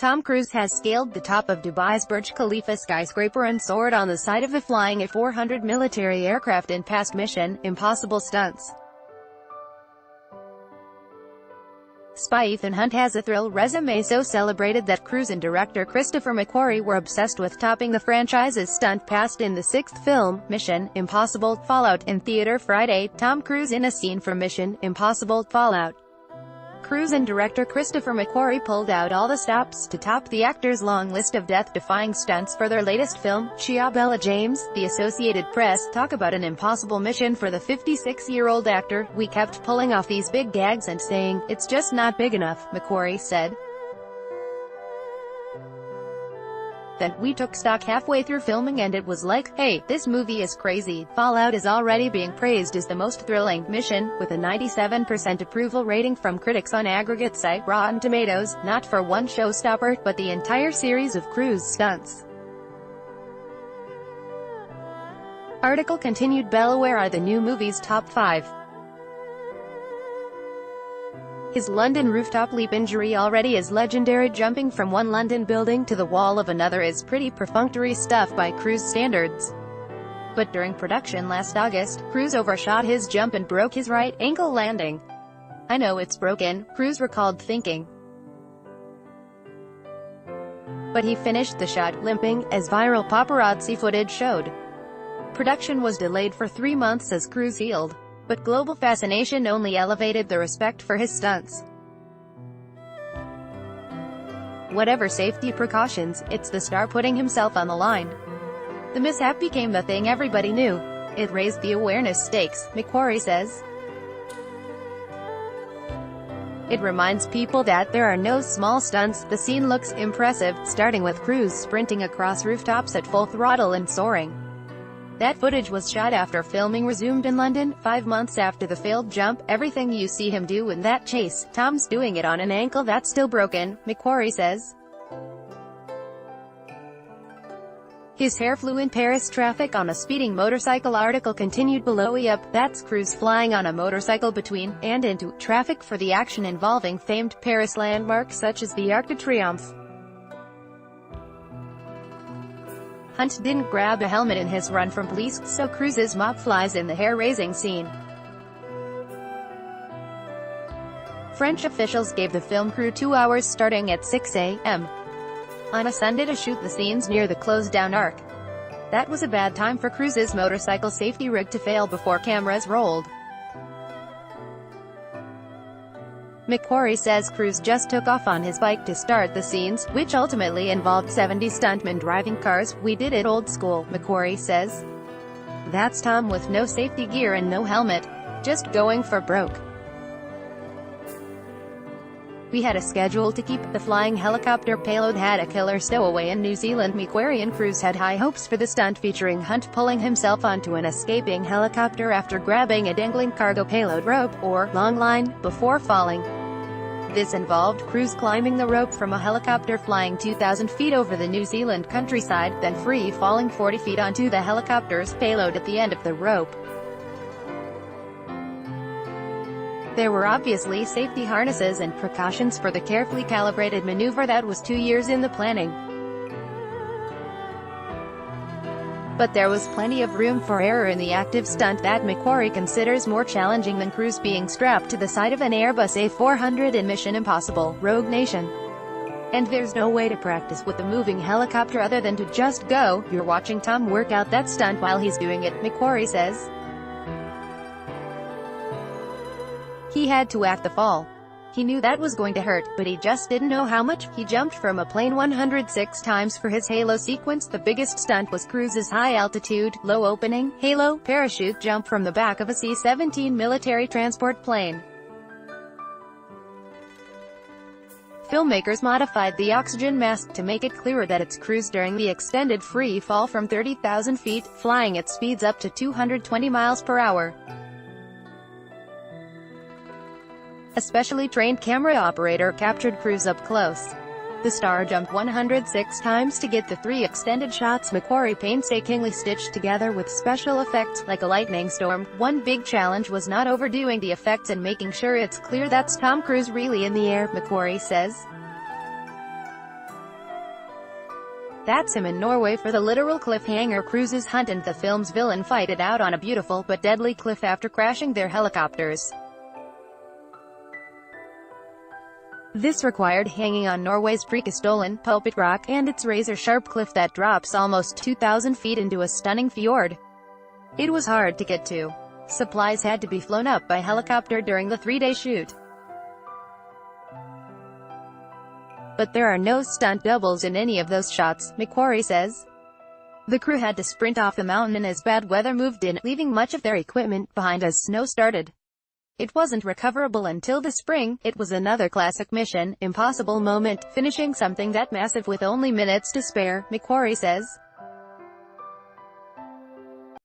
Tom Cruise has scaled the top of Dubai's Burj Khalifa skyscraper and soared on the side of a flying A-400 military aircraft in past Mission Impossible stunts. Spy Ethan Hunt has a thrill resume so celebrated that Cruise and director Christopher McQuarrie were obsessed with topping the franchise's stunt past in the sixth film, Mission Impossible Fallout, in theater Friday. Tom Cruise in a scene from Mission Impossible Fallout. Cruise and director Christopher McQuarrie pulled out all the stops to top the actor's long list of death-defying stunts for their latest film, Chiabella James. The Associated Press talk about an impossible mission for the 56-year-old actor. "We kept pulling off these big gags and saying, it's just not big enough," McQuarrie said. Then, we took stock halfway through filming and it was like, hey, this movie is crazy. Fallout is already being praised as the most thrilling mission, with a 97% approval rating from critics on aggregate site Rotten Tomatoes, not for one showstopper, but the entire series of Cruise stunts. Article continued. Where are the new movie's top 5? His London rooftop leap injury already is legendary. Jumping from one London building to the wall of another is pretty perfunctory stuff by Cruise standards. But during production last August, Cruise overshot his jump and broke his right ankle landing. "I know it's broken," Cruise recalled thinking. But he finished the shot limping, as viral paparazzi footage showed. Production was delayed for 3 months as Cruise healed. But global fascination only elevated the respect for his stunts. Whatever safety precautions, it's the star putting himself on the line. The mishap became the thing everybody knew. It raised the awareness stakes, McQuarrie says. It reminds people that there are no small stunts. The scene looks impressive, starting with Cruise sprinting across rooftops at full throttle and soaring. That footage was shot after filming resumed in London, 5 months after the failed jump. Everything you see him do in that chase, Tom's doing it on an ankle that's still broken, McQuarrie says. His hair flew in Paris traffic on a speeding motorcycle. Article continued below. Yep, that's Cruise flying on a motorcycle between, and into, traffic for the action involving famed Paris landmarks such as the Arc de Triomphe. Hunt didn't grab a helmet in his run from police, so Cruise's mop flies in the hair-raising scene. French officials gave the film crew 2 hours starting at 6 a.m. on a Sunday to shoot the scenes near the closed-down Arc. That was a bad time for Cruise's motorcycle safety rig to fail before cameras rolled. McQuarrie says Cruise just took off on his bike to start the scenes, which ultimately involved 70 stuntmen driving cars. "We did it old school," McQuarrie says. "That's Tom with no safety gear and no helmet. Just going for broke. We had a schedule to keep. The flying helicopter payload had a killer stowaway in New Zealand." McQuarrie and Cruise had high hopes for the stunt featuring Hunt pulling himself onto an escaping helicopter after grabbing a dangling cargo payload rope, or long line, before falling. This involved Cruise climbing the rope from a helicopter flying 2,000 feet over the New Zealand countryside, then free-falling 40 feet onto the helicopter's payload at the end of the rope. There were obviously safety harnesses and precautions for the carefully calibrated maneuver that was 2 years in the planning. But there was plenty of room for error in the active stunt that McQuarrie considers more challenging than Cruise being strapped to the side of an Airbus A400 in Mission Impossible: Rogue Nation. And there's no way to practice with a moving helicopter other than to just go. "You're watching Tom work out that stunt while he's doing it," McQuarrie says. He had to act the fall. He knew that was going to hurt, but he just didn't know how much. He jumped from a plane 106 times for his Halo sequence. The biggest stunt was Cruise's high-altitude, low-opening, Halo, parachute jump from the back of a C-17 military transport plane. Filmmakers modified the oxygen mask to make it clearer that it's Cruise during the extended free fall from 30,000 feet, flying at speeds up to 220 miles per hour. A specially trained camera operator captured Cruise up close. The star jumped 106 times to get the 3 extended shots McQuarrie painstakingly stitched together with special effects, like a lightning storm. One big challenge was not overdoing the effects and making sure it's clear that's Tom Cruise really in the air, McQuarrie says. That's him in Norway for the literal cliffhanger. Cruise's Hunt and the film's villain fight it out on a beautiful but deadly cliff after crashing their helicopters. This required hanging on Norway's Preikestolen pulpit rock, and its razor-sharp cliff that drops almost 2,000 feet into a stunning fjord. It was hard to get to. Supplies had to be flown up by helicopter during the 3-day shoot. But there are no stunt doubles in any of those shots, McQuarrie says. The crew had to sprint off the mountain as bad weather moved in, leaving much of their equipment behind as snow started. It wasn't recoverable until the spring. It was another classic Mission Impossible moment, finishing something that massive with only minutes to spare, McQuarrie says.